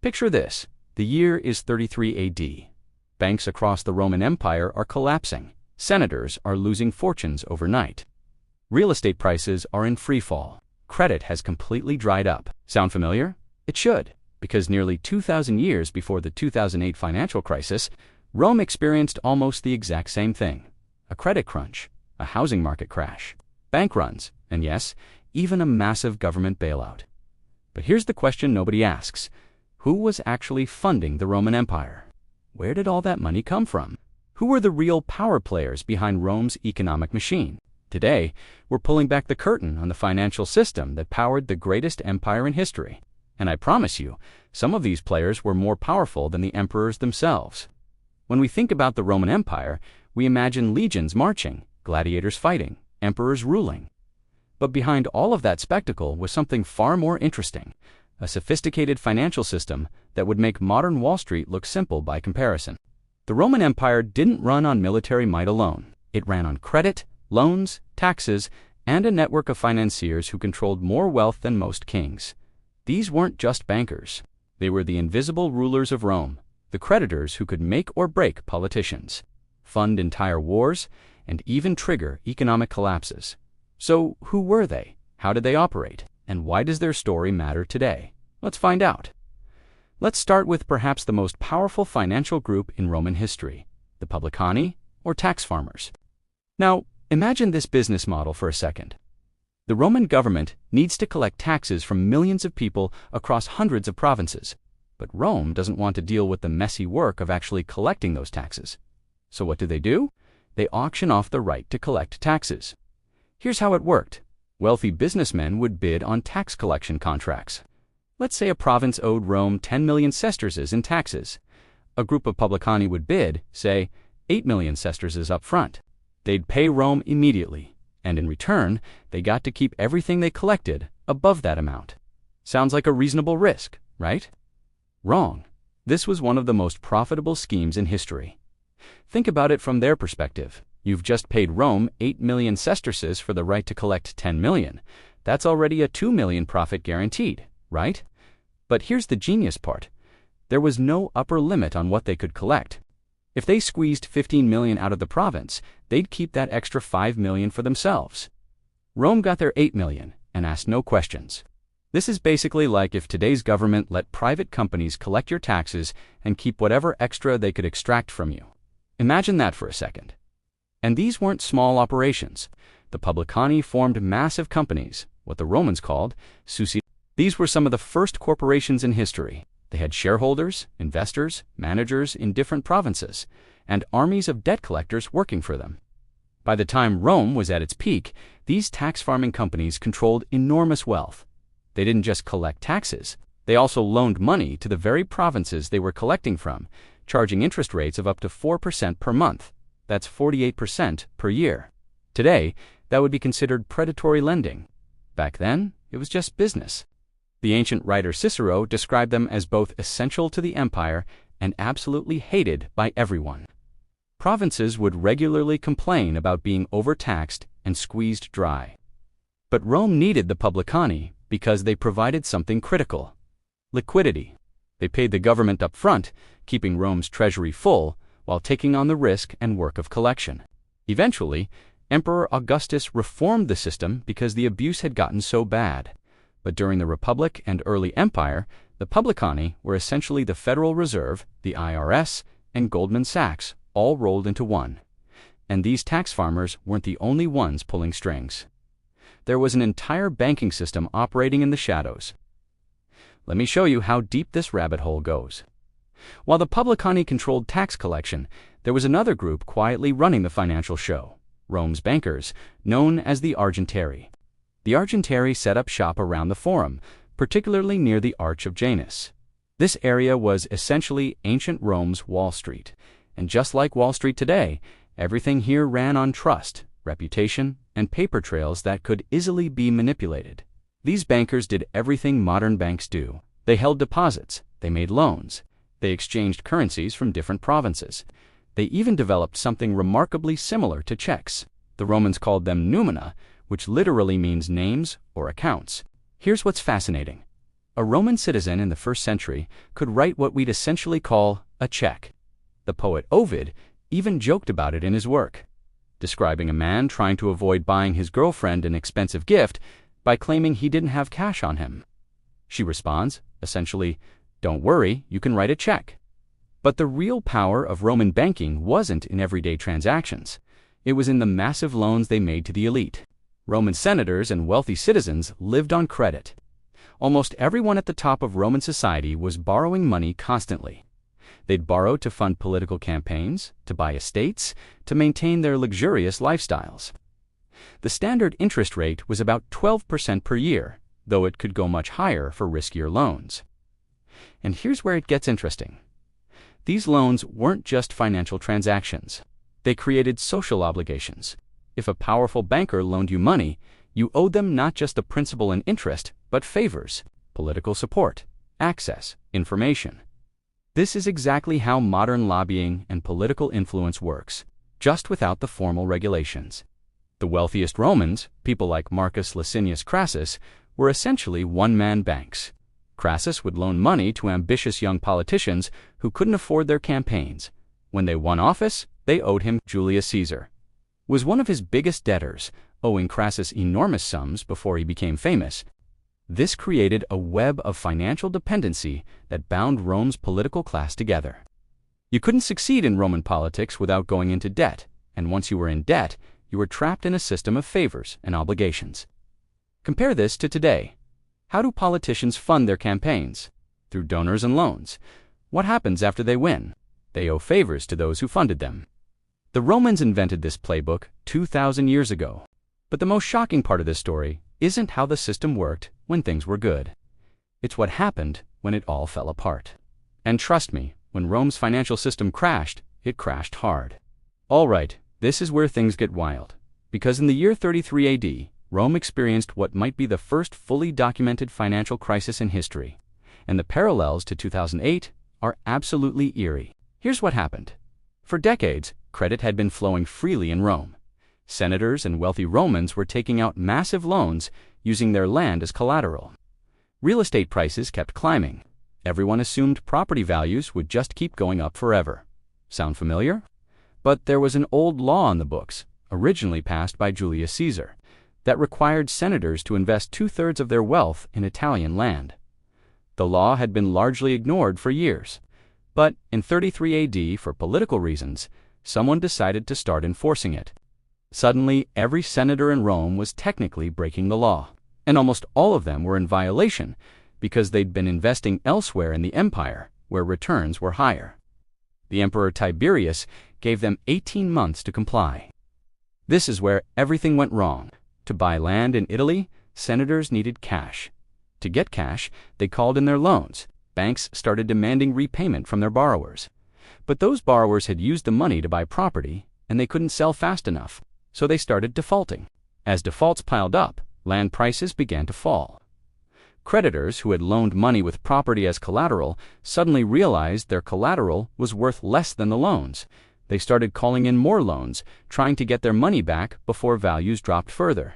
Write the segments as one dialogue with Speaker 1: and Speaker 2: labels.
Speaker 1: Picture this. The year is 33 AD. Banks across the Roman Empire are collapsing. Senators are losing fortunes overnight. Real estate prices are in free fall. Credit has completely dried up. Sound familiar? It should, because nearly 2,000 years before the 2008 financial crisis, Rome experienced almost the exact same thing. A credit crunch, a housing market crash, bank runs, and yes, even a massive government bailout. But here's the question nobody asks. Who was actually funding the Roman Empire? Where did all that money come from? Who were the real power players behind Rome's economic machine? Today, we're pulling back the curtain on the financial system that powered the greatest empire in history. And I promise you, some of these players were more powerful than the emperors themselves. When we think about the Roman Empire, we imagine legions marching, gladiators fighting, emperors ruling. But behind all of that spectacle was something far more interesting, a sophisticated financial system that would make modern Wall Street look simple by comparison. The Roman Empire didn't run on military might alone. It ran on credit, loans, taxes, and a network of financiers who controlled more wealth than most kings. These weren't just bankers. They were the invisible rulers of Rome, the creditors who could make or break politicians, fund entire wars, and even trigger economic collapses. So who were they? How did they operate? And why does their story matter today? Let's find out. Let's start with perhaps the most powerful financial group in Roman history, the publicani, or tax farmers. Now, imagine this business model for a second. The Roman government needs to collect taxes from millions of people across hundreds of provinces, but Rome doesn't want to deal with the messy work of actually collecting those taxes. So what do? They auction off the right to collect taxes. Here's how it worked. Wealthy businessmen would bid on tax collection contracts. Let's say a province owed Rome 10 million sesterces in taxes. A group of publicani would bid, say, 8 million sesterces up front. They'd pay Rome immediately, and in return, they got to keep everything they collected above that amount. Sounds like a reasonable risk, right? Wrong. This was one of the most profitable schemes in history. Think about it from their perspective. You've just paid Rome 8 million sesterces for the right to collect 10 million. That's already a 2 million profit guaranteed, right? But here's the genius part. There was no upper limit on what they could collect. If they squeezed 15 million out of the province, they'd keep that extra 5 million for themselves. Rome got their 8 million and asked no questions. This is basically like if today's government let private companies collect your taxes and keep whatever extra they could extract from you. Imagine that for a second. And these weren't small operations. The publicani formed massive companies, what the Romans called suci. These were some of the first corporations in history. They had shareholders, investors, managers in different provinces, and armies of debt collectors working for them. By the time Rome was at its peak, these tax farming companies controlled enormous wealth. They didn't just collect taxes, they also loaned money to the very provinces they were collecting from, charging interest rates of up to 4% per month. That's 48% per year. Today, that would be considered predatory lending. Back then, it was just business. The ancient writer Cicero described them as both essential to the empire and absolutely hated by everyone. Provinces would regularly complain about being overtaxed and squeezed dry. But Rome needed the publicani because they provided something critical: liquidity. They paid the government up front, keeping Rome's treasury full, while taking on the risk and work of collection. Eventually, Emperor Augustus reformed the system because the abuse had gotten so bad. But during the Republic and early Empire, the publicani were essentially the Federal Reserve, the IRS, and Goldman Sachs, all rolled into one. And these tax farmers weren't the only ones pulling strings. There was an entire banking system operating in the shadows. Let me show you how deep this rabbit hole goes. While the publicani controlled tax collection, there was another group quietly running the financial show: Rome's bankers, known as the Argentieri. The Argentieri set up shop around the Forum, particularly near the Arch of Janus. This area was essentially ancient Rome's Wall Street, and just like Wall Street today, everything here ran on trust, reputation, and paper trails that could easily be manipulated. These bankers did everything modern banks do. They held deposits, they made loans, they exchanged currencies from different provinces. They even developed something remarkably similar to checks. The Romans called them numina, which literally means names or accounts. Here's what's fascinating. A Roman citizen in the 1st century could write what we'd essentially call a check. The poet Ovid even joked about it in his work, describing a man trying to avoid buying his girlfriend an expensive gift by claiming he didn't have cash on him. She responds, essentially, "Don't worry, you can write a check." But the real power of Roman banking wasn't in everyday transactions. It was in the massive loans they made to the elite. Roman senators and wealthy citizens lived on credit. Almost everyone at the top of Roman society was borrowing money constantly. They'd borrow to fund political campaigns, to buy estates, to maintain their luxurious lifestyles. The standard interest rate was about 12% per year, though it could go much higher for riskier loans. And here's where it gets interesting. These loans weren't just financial transactions. They created social obligations. If a powerful banker loaned you money, you owed them not just the principal and interest, but favors, political support, access, information. This is exactly how modern lobbying and political influence works, just without the formal regulations. The wealthiest Romans, people like Marcus Licinius Crassus, were essentially one-man banks. Crassus would loan money to ambitious young politicians who couldn't afford their campaigns. When they won office, they owed him. Julius Caesar was one of his biggest debtors, owing Crassus enormous sums before he became famous. This created a web of financial dependency that bound Rome's political class together. You couldn't succeed in Roman politics without going into debt, and once you were in debt, you were trapped in a system of favors and obligations. Compare this to today. How do politicians fund their campaigns? Through donors and loans. What happens after they win? They owe favors to those who funded them. The Romans invented this playbook 2,000 years ago. But the most shocking part of this story isn't how the system worked when things were good. It's what happened when it all fell apart. And trust me, when Rome's financial system crashed, it crashed hard. All right, this is where things get wild. Because in the year 33 AD, Rome experienced what might be the first fully documented financial crisis in history. And the parallels to 2008 are absolutely eerie. Here's what happened. For decades, credit had been flowing freely in Rome. Senators and wealthy Romans were taking out massive loans using their land as collateral. Real estate prices kept climbing. Everyone assumed property values would just keep going up forever. Sound familiar? But there was an old law on the books, originally passed by Julius Caesar, that required senators to invest 2/3 of their wealth in Italian land. The law had been largely ignored for years. But in 33 AD, for political reasons, someone decided to start enforcing it. Suddenly, every senator in Rome was technically breaking the law, and almost all of them were in violation because they'd been investing elsewhere in the empire, where returns were higher. The Emperor Tiberius gave them 18 months to comply. This is where everything went wrong. To buy land in Italy, senators needed cash. To get cash, they called in their loans. Banks started demanding repayment from their borrowers. But those borrowers had used the money to buy property, and they couldn't sell fast enough, so they started defaulting. As defaults piled up, land prices began to fall. Creditors who had loaned money with property as collateral suddenly realized their collateral was worth less than the loans. They started calling in more loans, trying to get their money back before values dropped further.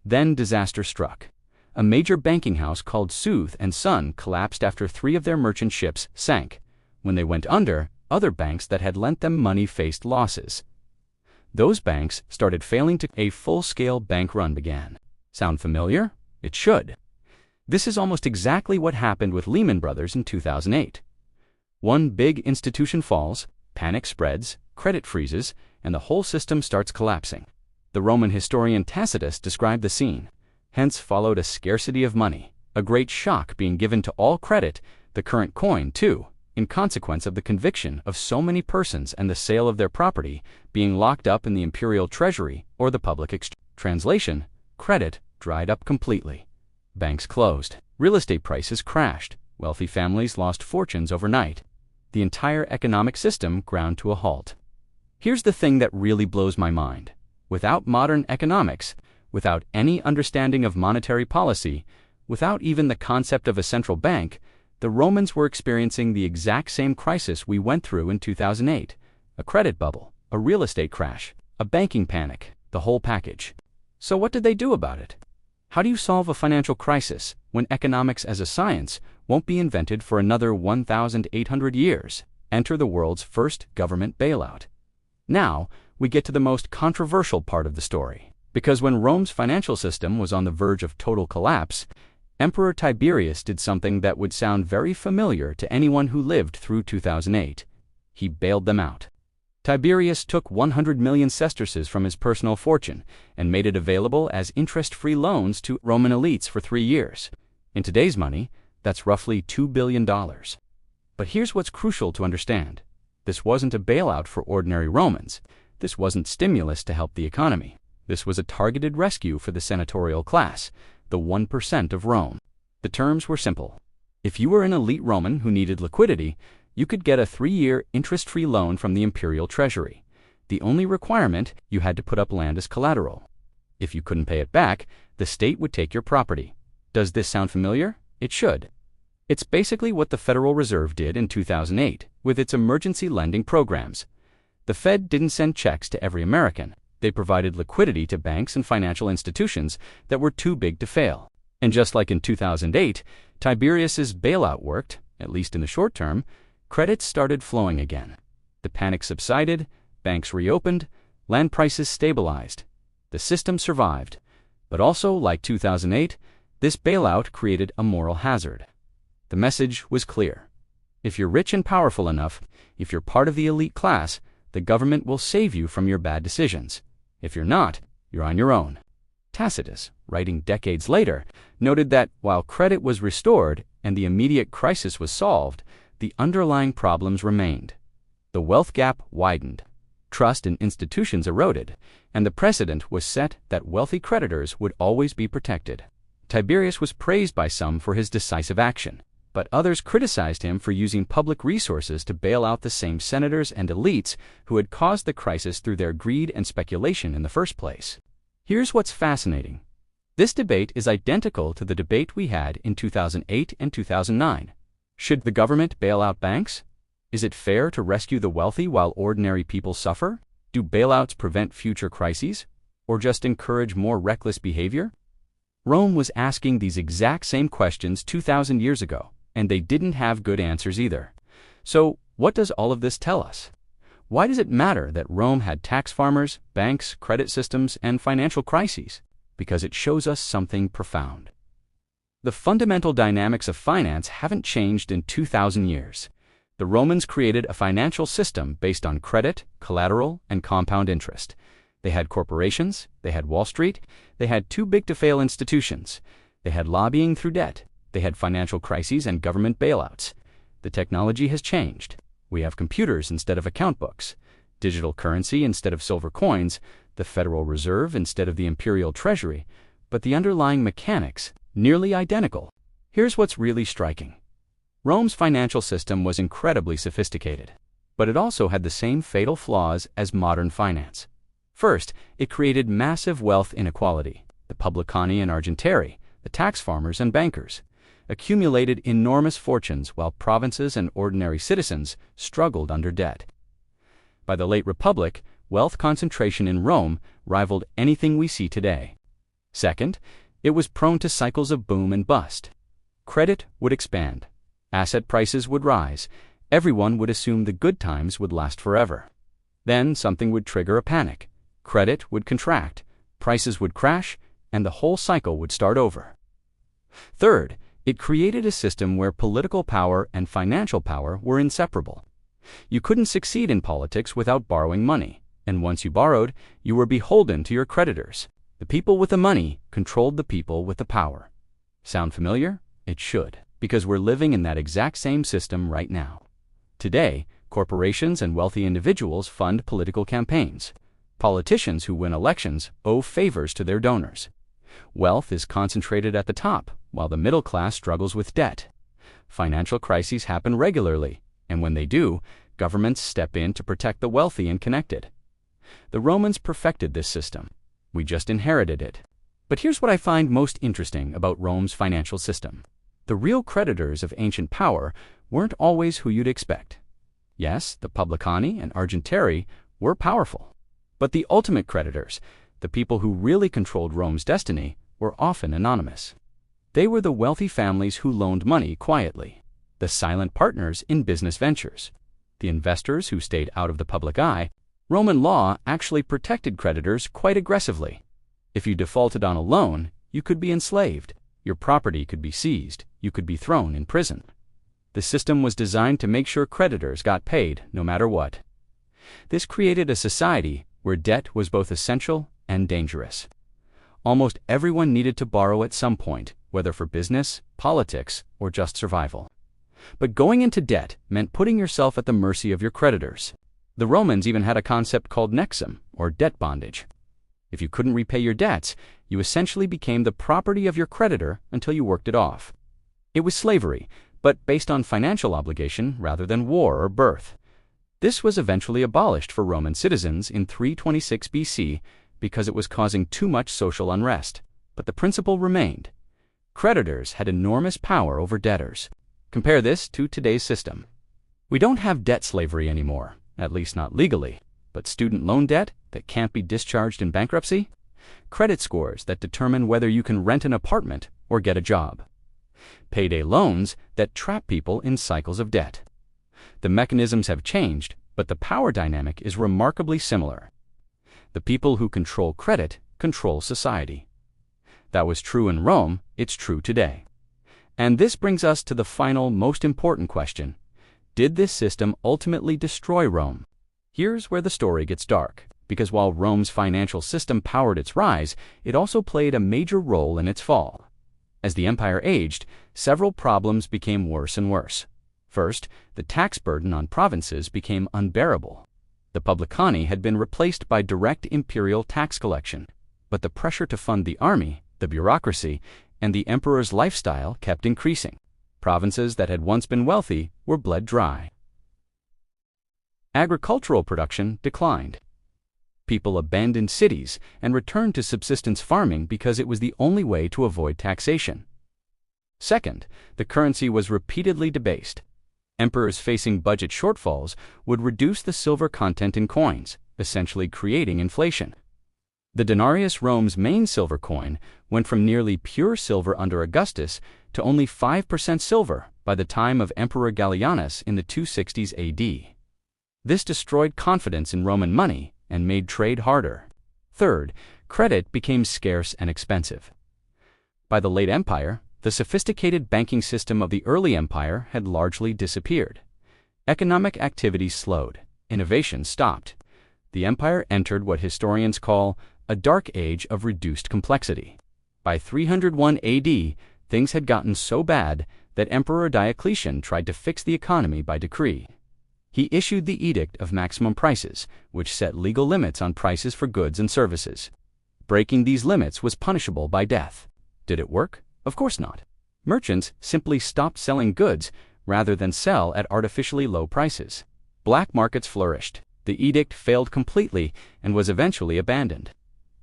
Speaker 1: Then disaster struck. A major banking house called Sooth and Son collapsed after 3 of their merchant ships sank. When they went under, other banks that had lent them money faced losses. Those banks started failing to. A full-scale bank run began. Sound familiar? It should. This is almost exactly what happened with Lehman Brothers in 2008. One big institution falls, panic spreads, credit freezes, and the whole system starts collapsing. The Roman historian Tacitus described the scene. Hence followed a scarcity of money, a great shock being given to all credit, the current coin too, in consequence of the conviction of so many persons and the sale of their property being locked up in the imperial treasury or the public exchange. Translation: credit dried up completely. Banks closed. Real estate prices crashed. Wealthy families lost fortunes overnight. The entire economic system ground to a halt. Here's the thing that really blows my mind. Without modern economics, without any understanding of monetary policy, without even the concept of a central bank, the Romans were experiencing the exact same crisis we went through in 2008. A credit bubble, a real estate crash, a banking panic, the whole package. So what did they do about it? How do you solve a financial crisis when economics as a science won't be invented for another 1,800 years? Enter the world's first government bailout. Now, we get to the most controversial part of the story. Because when Rome's financial system was on the verge of total collapse, Emperor Tiberius did something that would sound very familiar to anyone who lived through 2008. He bailed them out. Tiberius took 100 million sesterces from his personal fortune and made it available as interest-free loans to Roman elites for 3 years. In today's money, that's roughly $2 billion. But here's what's crucial to understand. This wasn't a bailout for ordinary Romans. This wasn't stimulus to help the economy. This was a targeted rescue for the senatorial class, the 1% of Rome. The terms were simple. If you were an elite Roman who needed liquidity, you could get a 3-year interest-free loan from the imperial treasury. The only requirement, you had to put up land as collateral. If you couldn't pay it back, the state would take your property. Does this sound familiar? It should. It's basically what the Federal Reserve did in 2008 with its emergency lending programs. The Fed didn't send checks to every American. They provided liquidity to banks and financial institutions that were too big to fail. And just like in 2008, Tiberius's bailout worked, at least in the short term. Credit started flowing again. The panic subsided, banks reopened, land prices stabilized. The system survived. But also, like 2008, this bailout created a moral hazard. The message was clear. If you're rich and powerful enough, if you're part of the elite class, the government will save you from your bad decisions. If you're not, you're on your own. Tacitus, writing decades later, noted that while credit was restored and the immediate crisis was solved, the underlying problems remained. The wealth gap widened, trust in institutions eroded, and the precedent was set that wealthy creditors would always be protected. Tiberius was praised by some for his decisive action, but others criticized him for using public resources to bail out the same senators and elites who had caused the crisis through their greed and speculation in the first place. Here's what's fascinating. This debate is identical to the debate we had in 2008 and 2009. Should the government bail out banks? Is it fair to rescue the wealthy while ordinary people suffer? Do bailouts prevent future crises, or just encourage more reckless behavior? Rome was asking these exact same questions 2,000 years ago, and they didn't have good answers either. So, what does all of this tell us? Why does it matter that Rome had tax farmers, banks, credit systems, and financial crises? Because it shows us something profound. The fundamental dynamics of finance haven't changed in 2,000 years. The Romans created a financial system based on credit, collateral, and compound interest. They had corporations, they had Wall Street, they had too-big-to-fail institutions, they had lobbying through debt, they had financial crises and government bailouts. The technology has changed. We have computers instead of account books, digital currency instead of silver coins, the Federal Reserve instead of the imperial treasury, but the underlying mechanics, nearly identical. Here's what's really striking. Rome's financial system was incredibly sophisticated, but it also had the same fatal flaws as modern finance. First, it created massive wealth inequality. The publicani and argentieri, the tax farmers and bankers, accumulated enormous fortunes while provinces and ordinary citizens struggled under debt. By the late Republic, wealth concentration in Rome rivaled anything we see today. Second, it was prone to cycles of boom and bust. Credit would expand. Asset prices would rise. Everyone would assume the good times would last forever. Then something would trigger a panic. Credit would contract, prices would crash, and the whole cycle would start over. Third, it created a system where political power and financial power were inseparable. You couldn't succeed in politics without borrowing money, and once you borrowed, you were beholden to your creditors. The people with the money controlled the people with the power. Sound familiar? It should, because we're living in that exact same system right now. Today, corporations and wealthy individuals fund political campaigns. Politicians who win elections owe favors to their donors. Wealth is concentrated at the top, while the middle class struggles with debt. Financial crises happen regularly, and when they do, governments step in to protect the wealthy and connected. The Romans perfected this system. We just inherited it. But here's what I find most interesting about Rome's financial system. The real creditors of ancient power weren't always who you'd expect. Yes, the publicani and argentieri were powerful. But the ultimate creditors, the people who really controlled Rome's destiny, were often anonymous. They were the wealthy families who loaned money quietly, the silent partners in business ventures, the investors who stayed out of the public eye. Roman law actually protected creditors quite aggressively. If you defaulted on a loan, you could be enslaved, your property could be seized, you could be thrown in prison. The system was designed to make sure creditors got paid no matter what. This created a society where debt was both essential and dangerous. Almost everyone needed to borrow at some point, whether for business, politics, or just survival. But going into debt meant putting yourself at the mercy of your creditors. The Romans even had a concept called nexum, or debt bondage. If you couldn't repay your debts, you essentially became the property of your creditor until you worked it off. It was slavery, but based on financial obligation rather than war or birth. This was eventually abolished for Roman citizens in 326 BC because it was causing too much social unrest, but the principle remained. Creditors had enormous power over debtors. Compare this to today's system. We don't have debt slavery anymore, at least not legally, but student loan debt that can't be discharged in bankruptcy, credit scores that determine whether you can rent an apartment or get a job, payday loans that trap people in cycles of debt. The mechanisms have changed, but the power dynamic is remarkably similar. The people who control credit control society. That was true in Rome, it's true today. And this brings us to the final, most important question. Did this system ultimately destroy Rome? Here's where the story gets dark, because while Rome's financial system powered its rise, it also played a major role in its fall. As the empire aged, several problems became worse and worse. First, the tax burden on provinces became unbearable. The publicani had been replaced by direct imperial tax collection, but the pressure to fund the army, the bureaucracy, and the emperor's lifestyle kept increasing. Provinces that had once been wealthy were bled dry. Agricultural production declined. People abandoned cities and returned to subsistence farming because it was the only way to avoid taxation. Second, the currency was repeatedly debased. Emperors facing budget shortfalls would reduce the silver content in coins, essentially creating inflation. The denarius, Rome's main silver coin, went from nearly pure silver under Augustus to only 5% silver by the time of Emperor Gallienus in the 260s AD. This destroyed confidence in Roman money and made trade harder. Third, credit became scarce and expensive. By the late empire, the sophisticated banking system of the early empire had largely disappeared. Economic activity slowed. Innovation stopped. The empire entered what historians call a dark age of reduced complexity. By 301 AD, things had gotten so bad that Emperor Diocletian tried to fix the economy by decree. He issued the Edict of Maximum Prices, which set legal limits on prices for goods and services. Breaking these limits was punishable by death. Did it work? Of course not. Merchants simply stopped selling goods rather than sell at artificially low prices. Black markets flourished. The edict failed completely and was eventually abandoned.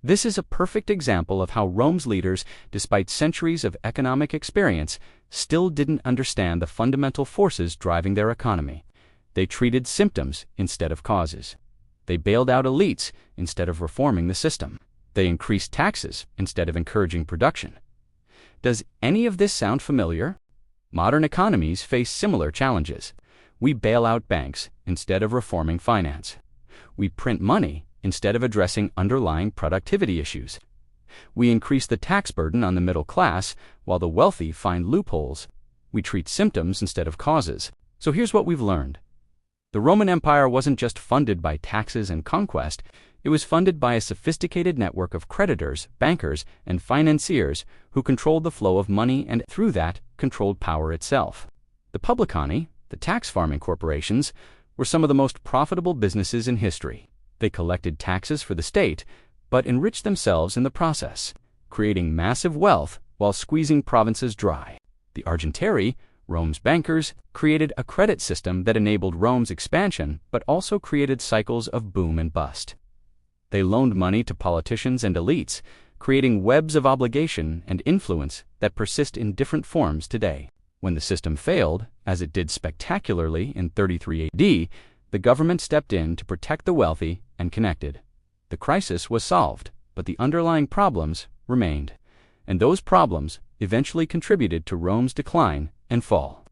Speaker 1: This is a perfect example of how Rome's leaders, despite centuries of economic experience, still didn't understand the fundamental forces driving their economy. They treated symptoms instead of causes. They bailed out elites instead of reforming the system. They increased taxes instead of encouraging production. Does any of this sound familiar? Modern economies face similar challenges. We bail out banks instead of reforming finance. We print money instead of addressing underlying productivity issues. We increase the tax burden on the middle class while the wealthy find loopholes. We treat symptoms instead of causes. So here's what we've learned. The Roman Empire wasn't just funded by taxes and conquest, it was funded by a sophisticated network of creditors, bankers, and financiers who controlled the flow of money and, through that, controlled power itself. The publicani, the tax farming corporations, were some of the most profitable businesses in history. They collected taxes for the state, but enriched themselves in the process, creating massive wealth while squeezing provinces dry. The argentieri, Rome's bankers, created a credit system that enabled Rome's expansion but also created cycles of boom and bust. They loaned money to politicians and elites, creating webs of obligation and influence that persist in different forms today. When the system failed, as it did spectacularly in 33 AD, the government stepped in to protect the wealthy and connected. The crisis was solved, but the underlying problems remained. and those problems eventually contributed to Rome's decline and fall.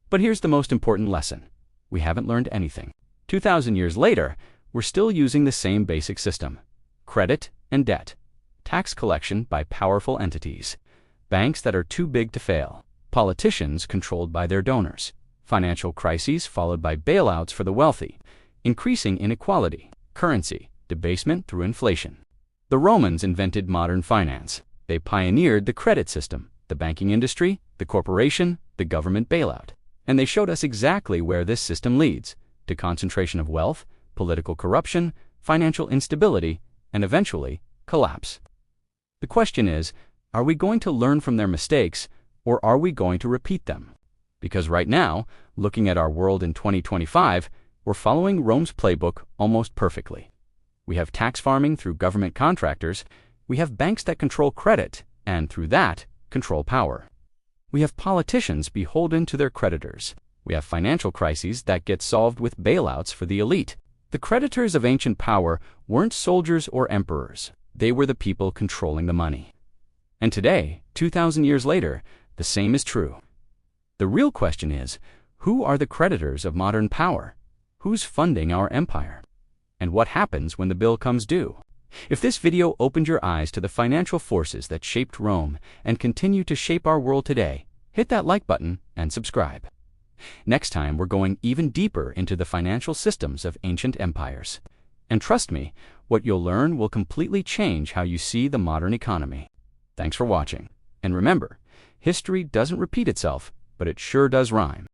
Speaker 1: But here's the most important lesson. We haven't learned anything. 2,000 years later, we're still using the same basic system: credit and debt, tax collection by powerful entities, banks that are too big to fail, politicians controlled by their donors, financial crises followed by bailouts for the wealthy, increasing inequality, currency debasement through inflation. The Romans invented modern finance. They pioneered the credit system, the banking industry, the corporation, the government bailout. And they showed us exactly where this system leads: to concentration of wealth, political corruption, financial instability, and eventually, collapse. The question is, are we going to learn from their mistakes, or are we going to repeat them? Because right now, looking at our world in 2025, we're following Rome's playbook almost perfectly. We have tax farming through government contractors, we have banks that control credit, and through that, control power. We have politicians beholden to their creditors. We have financial crises that get solved with bailouts for the elite. The creditors of ancient power weren't soldiers or emperors. They were the people controlling the money. And today, 2,000 years later, the same is true. The real question is, who are the creditors of modern power? Who's funding our empire? And what happens when the bill comes due? If this video opened your eyes to the financial forces that shaped Rome and continue to shape our world today, hit that like button and subscribe. Next time, we're going even deeper into the financial systems of ancient empires. And trust me, what you'll learn will completely change how you see the modern economy. Thanks for watching. And remember, history doesn't repeat itself, but it sure does rhyme.